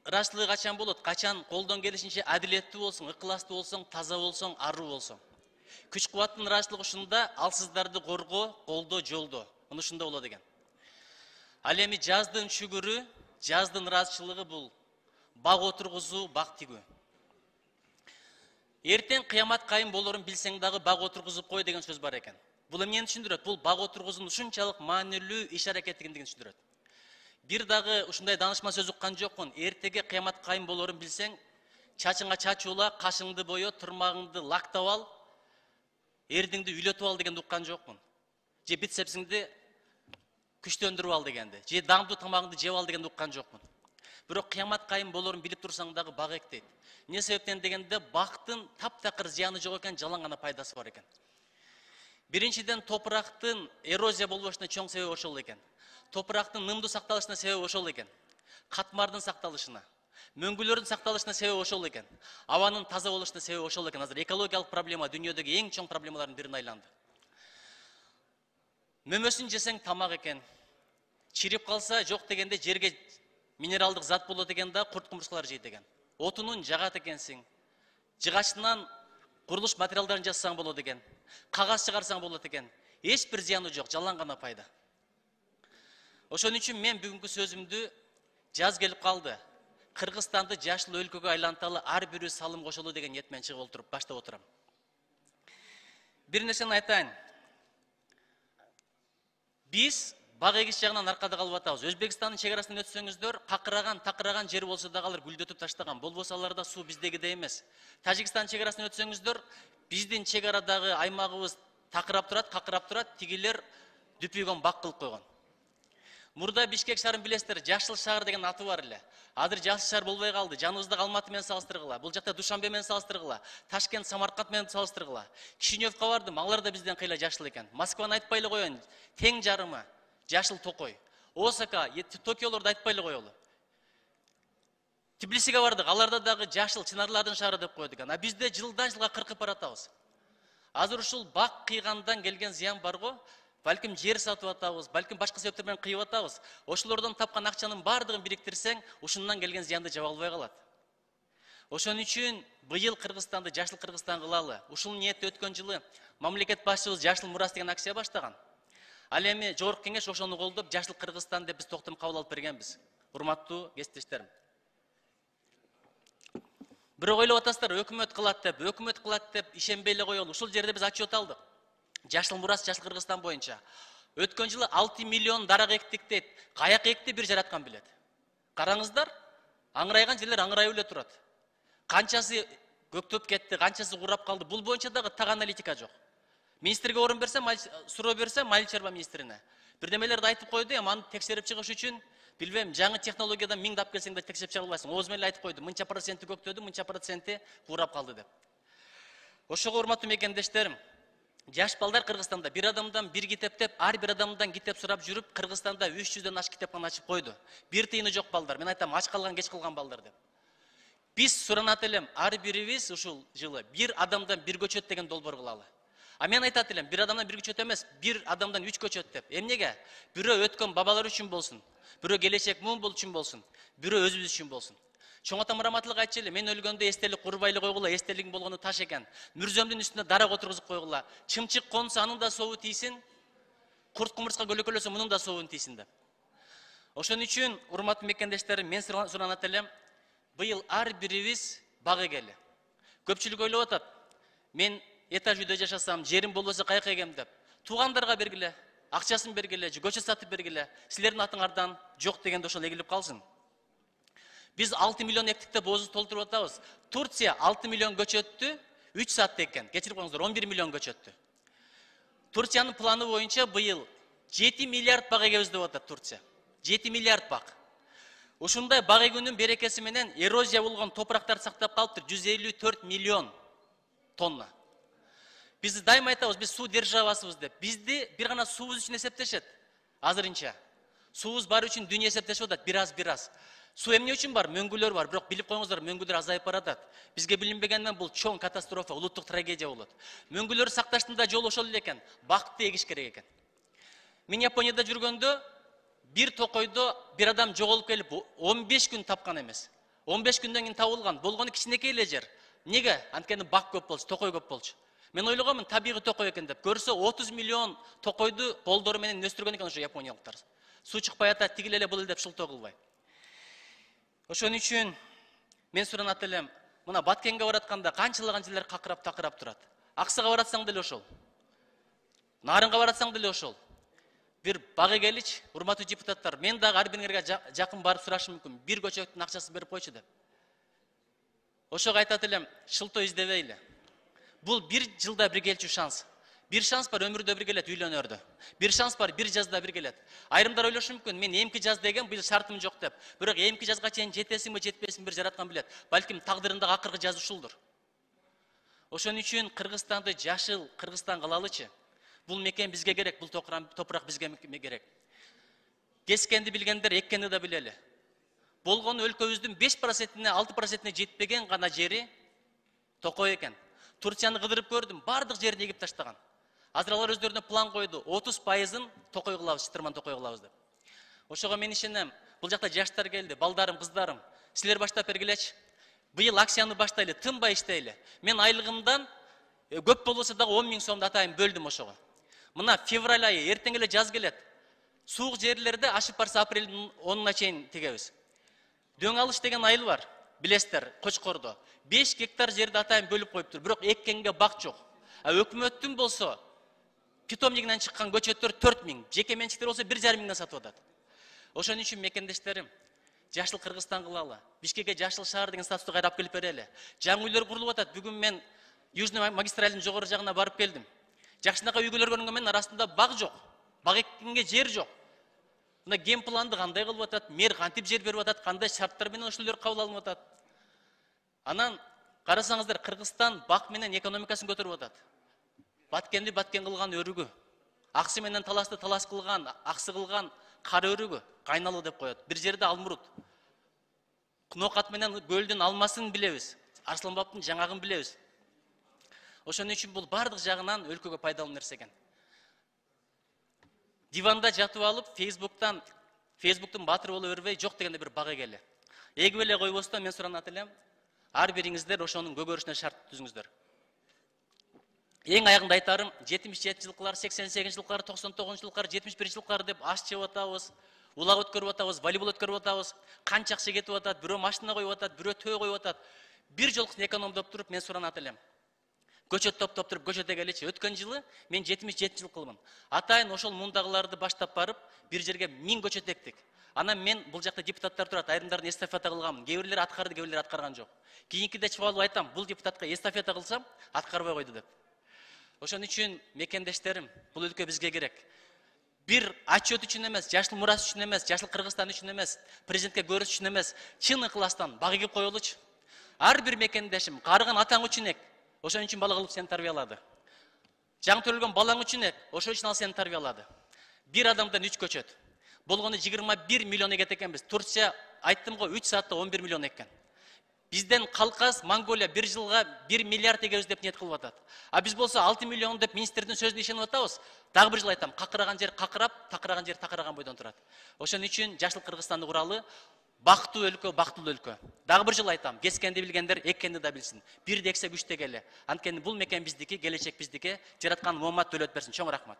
ыраачылыгы качан болот? Качан колдон келишинче адилеттүү болсоң, ыкыластуу болсоң, таза болсоң, аруу болсоң. Күч кубаттын ыраачылыгы ушунда, ал сиздерди коргоо, колдоо, жолдоо. Мына ушунда болот экен. Ал эми жаздын шүгүрү, жаздын ыраачылыгы бул бак отургузуу, бак тигүү. Эртең кыямат кайым болорун билсең дагы бак отургузуп кой деген сөз бар экен. Бул эмнени түшүндүрөт? Бул бак отургузуунун ушунчалык маанилүү иш аракеттигин түшүндүрөт. Бир дагы ушундай данышма сөз уккан жокмун. Эртеге кыямат кайым болорун билсең, чачыңа чач ула, кашыңды бою, тырмагыңды лактап ал, эрдиңди үйлөтүп ал дегенди уккан жокмун. Же бицепсиңди күчтөндүрүп ал дегенди. Же даңдуу тамагыңды жеп ал дегенди уккан жокмун. Бирок кыямат кайым болорун билип турсаң дагы бак эк дейт. Не себептен дегенде бактын таптакыр зыяны жок экен, жалаң гана пайдасы бар экен. Биринчиден топурактын эрозия болбошуна чоң себеп ошол экен. Топурактын нымдуу сакталышына себеп ошол экен. Катмардын сакталышына, мөңгүлөрдүн сакталышына себеп ошол экен. Абанын таза болушуна себеп ошол экен. Азыр экологиялык проблема дүйнөдөгү эң чоң проблемалардын бирине айланды. Мөмөсүн жесең тамак экен. Чирип калса жок дегенде жерге минералдык зат болот экен да, курт кумурскалар жейт экен. Отунун жагат экенсиң. Жыгачынан курулуш материалдарын жасасаң болот экен. Кагаз чыгарсаң болот экен. Эч бир зыяны жок, жалаң гана пайда. Ошон үчүн мен бүгүнкү сөзүмдү жаз келип калды. Кыргызстанды жашыл өлкөгө айланталы ар бирөө салым кошолу деген ниет менен чыгып отуруп баштап отурам. Бир нерсени айтайын. Биз бак эгиш жагынан аркада калып атабыз. Өзбекстандын чек арасынан өтсөңүздөр, такыраган жер болсо дагы алар гүлдөтүп таштаган. Болбосо аларда суу биздегидей эмес. Тажикстан чек арасынан өтсөңүздөр, биздин чек арадагы аймагыбыз такырап турат, тигилер дүпүйгөн бак кылып койгон. Мурда Бишкек шаарын билесиздер, жашыл шаар деген аты бар эле. Азыр жашыл шаар болбой калды. Жаныбыздагы Алматы менен салыштыргыла, бул жакта Душанбе менен салыштыргыла, Ташкент, Самарканд менен салыштыргыла. Кишиневка бардым, алар да бизден кыйла жашыл экен. Москваны айтпай эле коеюн, тең жарымы жашыл Токой. Осака, Токиолорду айтпай эле коелу. Тбилисиге бардык, аларда дагы жашыл чынарлардын шаары деп коет экен. А бизде жылдан жылга кыркып баратабыз. Азыр ушул бак кыйгандан келген зыян барго, балким жер сатып атабыз, балким башка себептер менен кыйып атабыз. Ошолордон тапкан акчанын бардыгын бириктирсең, ушундан келген зыянды жаба албай калат. Ошон үчүн быйыл Кыргызстанды жашыл Кыргызстан кылалы. Ушул ниетте өткөн жылы мамлекет башчыбыз Жашыл Мурас деген акция баштаган. Ал эми жогорку кеңеш ошону колдоп, жашыл Кыргызстан деп биз токтом кабыл алып бергенбиз. Урматтуу кесиптештерим. Бирок ойлоп атасыздар, өкмөт кылат деп ишенбей эле коелу. Ушул жерде биз отчет алдык. Жашыл Мурас, жашыл Кыргызстан боюнча. Өткөн жылы 6 миллион дарак эктик дейт. Каяк экти бир жараткан билет. Караңыздар, аңырайган жерлер аңырайып эле турат. Канчасы көктөп кетти, канчасы курап калды. Бул боюнча дагы так аналитика жок. Министрге орун берсе, суроо берсе, Майыл чарба министрине. Бирдемелерди айтып койду, эми аны текшерип чыгыш үчүн, билбейм, жаңы технологиядан 1000 дап келсең да текшерип чыга албайсың. Ооз менен айтып койду, мынча проценти көктөдү, мынча проценти курап калды деп. Ошого урматтуу мекендештерим, жаш балдар Кыргызстанда бир адамдан бир китептеп, ар бир адамдан китеп сурап жүрүп, Кыргызстанда 300дөн аш китепкана ачып койду. Бир тыйыны жок балдар. Мен айтам, ач калган, кеч калган балдар деп. Биз суранат элем, ар бирибиз ушул жылы бир адамдан бир көчөт деген долбоор кылалы. А мен айтат элем, бир адамдан бир көчөт эмес, бир адамдан 3 көчөт деп. Эмнеге? Бирөө өткөн бабалар үчүн болсун, бирөө келечек муун үчүн болсун, бирөө өзүбүз үчүн болсун. Чоң атам раматылык айтчу эле, мен өлгөндө эстелик курбай эле койгула, эстелигиң болгону таш экен. Мүрзөмдүн үстүнө дарак отургузуп койгула. Чымчык консо анын да сообу тийсин, курт кумурска көлөкөлөсө мунун да сообун тийсин деп. Ошон үчүн, урматтуу мекендештерим, мен суранат элем, быйыл ар бирибиз бак эгели. Көпчүлүк ойлоп атат, мен этаж үйдө жашасам, жерим болбосо каяка эгем деп. Туугандарга бергиле, акчасын бергиле, же көчөт сатып бергиле. Силердин атыңардан жок дегенде ошол эгилип калсын. Biz 6 milyon ektikte bozu толтырып атабыз. Турция 6 milyon көчөттү 3 саатта эккен. Кечирип коюңуздар, 11 milyon көчөттү. Турциянын планы боюнча быйыл 7 миллиард бак эгебиз деп атат Турция. 7 миллиард бак. Ушундай бак эгүүнүн берекеси менен эрозия болгон топурактарды сактап калыптыр 154 миллион тонна. Биз дайыма айтабыз, биз суу державасыбыз деп. Бизди бир гана суубуз үчүн эсептешет. Азырынча. Суубуз бар үчүн дүйнө эсептешип атат, бир аз. Суу эмне үчүн бар? Мөңгүлөр бар. Бирок билип коюңуздар, мөңгүлөр азайып баратат. Бизге билинбегенден бул чоң катастрофа, улуттук трагедия болот. Мөңгүлөр сакташтын да жолу ошол эле экен. Бакытты эгиш керек экен. Мен Японияда жүргөндө бир токойдо бир адам жоголуп келип 15 күн тапкан эмес. 15 күндөн кийин табылган. Болгону кичинекей эле жер. Неге? Анткени бак көп болчу, токой көп болчу. Мен ойлогонмун, табигый токой экен деп. Көрсө 30 миллион токойду колдору менен өстүргөн экен ошо япониялыктар. Суу чыкпай атат, тигил эле бул эле деп шылтоо кылбай. Ошон үчүн мен суранат элем, мына Баткенге баратканда канчалаган жерлер какырап такырап турат. Аксыга баратсаң деле ошол. Нарынга баратсаң деле ошол. Bir bagı geliç, урматтуу депутаттар, мен дагы ар бириңерге жакын барып сурашым мүмкүн. Бир көчөктүн акчасын берип койчу деп. Ошого айтат элем, шылтоо издебейли. Бул бир жылда бир келчү шанс. Бир шанс бар өмүрдө бир келет үйлөнөрдө. Бир шанс бар бир жазда бир келет. Айрымдар ойлошу мүмкүн, мен эмки жаз деген бул шартым жок деп. Бирок эмки жазга чейин жетесиңби, жетпесиңби бир жараткан билет. Балким тагдырындагы акыркы жаз ушулдур. Ошон үчүн Кыргызстанды жашыл Кыргызстан кылалычы. Бул мекен бизге керек, бул топурак бизге керек. Кескенди билгендер эккенди да билели. Болгону өлкөбүздүн 5%-не 6%-не жетпеген гана жери токой экен. Турцияны кыдырып көрдүм, бардык жерин эгип таштаган. Азыр алар өздөрүнө план койду, 30%-ын токой кылабыз, чытырман токой кылабыз деп. Ошого мен ишенем, бул жакта жаштар келди, балдарым, кыздарым. Силер баштап бергилечи. Быйыл акцияны баштайлы, тынбай иштейли. Мен айлыгымдан көп болбосо дагы 10 000 сомду атайын бөлдүм ошого. Мына февраль айы, эртең эле жаз келет. Суук жерлерде ашып барса апрелдин 10-уна чейин тигебиз. Дөң алыш деген айыл бар, билесиздер, Кочкордо. 5 гектар жерди атайын бөлүп коюптур, бирок эккенге бак жок. Өкмөттүн болсо питомнигинен чыккан көчөттөр 4 000, жеке менчиктер болсо 1,5 миңден сатып атат. Ошон үчүн мекендештерим, жашыл Кыргызстан кылалы. Бишкекке жашыл шаар деген статусту кайрап келип берели. Жаңы үйлөр курулуп атат. Бүгүн мен Южный магистралдын жогору жагына барып келдим. Жакшынака үйгөлөр көрүнгөн арасында бак жок. Бак эккенге жер жок. Мына ген планды кандай кылып атат, мэр кантип жер берип атат, кандай шарттар менен ошол үйлөр кабыл алынып атат. Анан карасаңыздар, Кыргызстан бак менен экономикасын көтөрүп атат. Баткенди баткен кылган өрүгү, аксы менен таласты талас кылган, аксы кылган кара өрүгү, кайналы деп коет. Бир жерде алмурут. Кнокат менен көлдүн алмасын билебиз, Арсланбаптын жаңагын билебиз. Ошон үчүн бул бардык жагынан өлкөгө пайдалуу нерсе экен. Диванда жатып алып, Фейсбуктун батыры боло бербей, жок дегенде бир бага келе. Эгип эле койбостон мен суранат элем, ар бириңиздер ошонун көгөрүшүнө шарт түзүңүздөр. Эң аягында айтарым, 77 жылкылар, 88 жылкылар, 99 жылкылар, 71 жылкылар деп аш жеп атабыз, улак өткөрүп атабыз, волейбол өткөрүп атабыз, канча акча кетип атат, бирөө машина коюп атат, бирөө төө коюп атат. Бир жолкусун экономдоп туруп мен суранат элем. Көчөт топтоп туруп көчөтө келечи. Өткөн жылы мен 77 жылкылмын. Атайын ошол мундагыларды баштап барып, бир жерге 1000 көчөт эктик. Анан мен бул жакта депутаттар турат, айрымдарын эстафета кылганмын. Кээ бирлери аткарды, кээ бирлери аткарган жок. Кийинкиде чыгып алып айтам, бул депутатка эстафета кылсам, аткарбай койду деп. Ошон үчүн мекендештерим, бул өлкө бизге керек. Бир отчет үчүн эмес, жашыл мурас үчүн эмес, жашыл Кыргызстан үчүн эмес, президентке көрүш үчүн эмес, чын ыкыластан бак эгип коелучу. Ар бир мекендешим карыган атаң үчүн эк. Ошон үчүн бала кылып сени тарбиялады. Жаңы төрөлгөн балаң үчүн эк. Ошон үчүн ал сени тарбиялады. Бир адамдан 3 көчөт. Болгону 21 миллион эгет экенбиз. Турция айттым го 3 саатта 11 миллион эккен. Бизден калкас Монголия бир жылга 1 миллиард эгебиз деп ниет кылып атат. А биз болсо 6 миллион деп министрдин сөзүнө ишенип атабыз. Дагы бир жыл айтам, какыраган жер какырап, такыраган жер такыраган бойдон турат. Ошон үчүн жашыл Кыргызстанды куралы. Бактуу өлкө, бактылуу өлкө. Дагы бир жыл айтам, кескенди билгендер эккенди да билсин. Бир дексе күчтө келе. Анткени бул мекен биздики, келечек биздики. Жараткан Момат Төлөт берсин. Чоң рахмат.